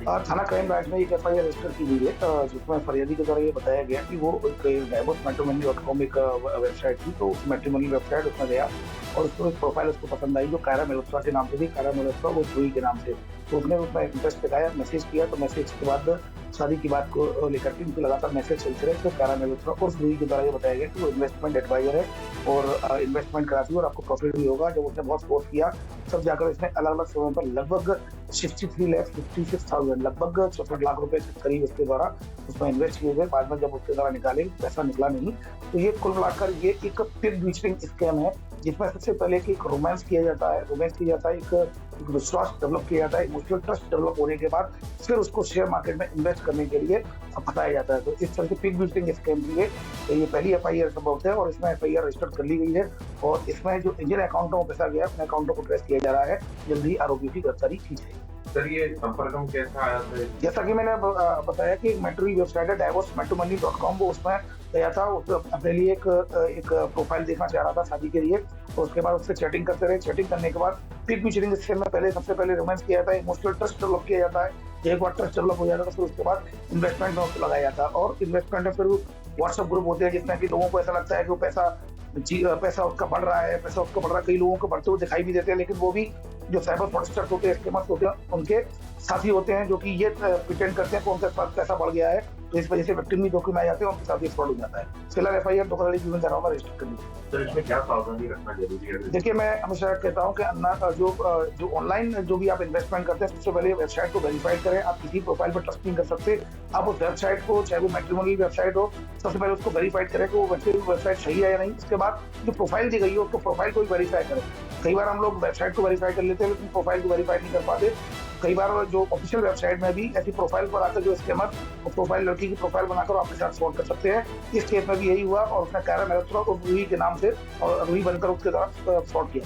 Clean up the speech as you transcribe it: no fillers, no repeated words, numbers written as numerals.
थाना crime branch में एक एफआईआर रजिस्टर की गई है, जिसमें फरियादी के द्वारा ये बताया गया कि वो एक डाइवोर्स मैट्रिमोनी डॉट कॉम एक वेबसाइट थी, तो उस मैट्रिमोनी वेबसाइट उसमें गया और उसको एक प्रोफाइल उसको पसंद आई जो कायरा मल्होत्रा के नाम से थी। कायरा मल्होत्रा वो जूही के नाम से, तो उसने उसमें इंटरेस्ट दिखाया, मैसेज किया, तो मैसेज के बाद शादी की बात को लेकर के उनके लगातार मैसेज चलते रहे। तो कायरा मल्होत्रा और जूही के द्वारा ये बताया गया कि वो इन्वेस्टमेंट एडवाइजर है और इन्वेस्टमेंट कराती है और आपको प्रॉफिट भी होगा। जब उसने बहुत फोर्स किया तब जाकर इसने अलग अलग समय पर लगभग 63,56,000 लगभग 64 लाख रुपए के करीब उसके द्वारा उसमें इन्वेस्ट किए गए। बाद में जब उसके द्वारा निकाले पैसा निकला नहीं। तो ये कुल मिलाकर ये एक पिग ट्विस्टिंग स्कैम है, जिसमें सबसे पहले कि एक रोमांस किया जाता है, एक विश्वास डेवलप किया जाता है, इमोशनल ट्रस्ट डेवलप होने के बाद फिर उसको शेयर मार्केट में इन्वेस्ट करने के लिए फंसाया जाता है। तो इस तरह से पिग ट्विस्टिंग स्कैम के लिए ये पहली एफआईआर संभव है और इसमें एफआईआर रजिस्टर कर ली गई है और इसमें जो जिन अकाउंटों में पैसा गया उन अकाउंटों को ट्रेस किया जा रहा है। जल्दी आरोपियों की गिरफ्तारी की जाएगी। सर, ये संपर्क में कैसा आया था? जैसा कि मैंने बताया कि मैट्रिमोनी वेबसाइट है divorcematrimony.com, वो उसमें गया था, अपने लिए एक प्रोफाइल देखना चाह रहा था शादी के लिए। तो उसके बाद उससे चैटिंग करते रहे, चैटिंग करने के बाद पिग ट्विस्टिंग स्कीम में सबसे पहले रोमांस किया जाता है, इमोशनल ट्रस्ट डेवलप किया जाता है। एक बार ट्रस्ट डेवलप हो जाता है तो फिर उसके बाद इन्वेस्टमेंट में उसको लगाया जाता है और इन्वेस्टमेंट में फिर व्हाट्सएप ग्रुप होते हैं जिसमें कि लोगों को ऐसा लगता है कि वो पैसा उसका बढ़ रहा है, कई लोगों को बढ़ते हुए दिखाई भी देते हैं, लेकिन वो भी जो साइबर फ्रॉडस्टर्स होते हैं, स्कैमर्स होते हैं, उनके साथी होते हैं जो कि ये प्रिटेंड करते हैं कि उनके पास पैसा बढ़ गया है, तो इस वजह से विक्टिम भी जोखिम आ जाते हैं, उनके साथ ये फ्रॉड हो जाता है। फिलहाल एफआईआर धोखाधड़ी की धाराओं में रजिस्टर कर ली। सर, इसमें क्या सावधानी रखना जरूरी है? देखिए, मैं हमेशा कहता हूँ कि जो ऑनलाइन जो भी आप इन्वेस्टमेंट करते हैं, सबसे पहले वेबसाइट को वेरीफाई करें। आप किसी प्रोफाइल पर ट्रस्ट नहीं कर सकते। आप उस वेबसाइट को, चाहे वो मैट्रिमोनी वेबसाइट हो, सबसे पहले उसको वेरीफाई करें कि वो वेबसाइट सही है या नहीं। उसके बाद जो प्रोफाइल दी गई है उसको प्रोफाइल को भी वेरीफाई करें। कई बार हम लोग वेबसाइट को वेरीफाई कर लेते हैं लेकिन प्रोफाइल को वेरीफाई नहीं कर पाते। कई बार जो ऑफिशियल वेबसाइट में भी ऐसी प्रोफाइल पर आकर जो स्कैमर प्रोफाइल, लड़की की प्रोफाइल बनाकर आपके साथ फ्रॉड कर सकते हैं। इस केस में भी यही हुआ और उसने कायरा मल्होत्रा और रूही के नाम से और रूही बनकर उसके साथ फ्रॉड किया।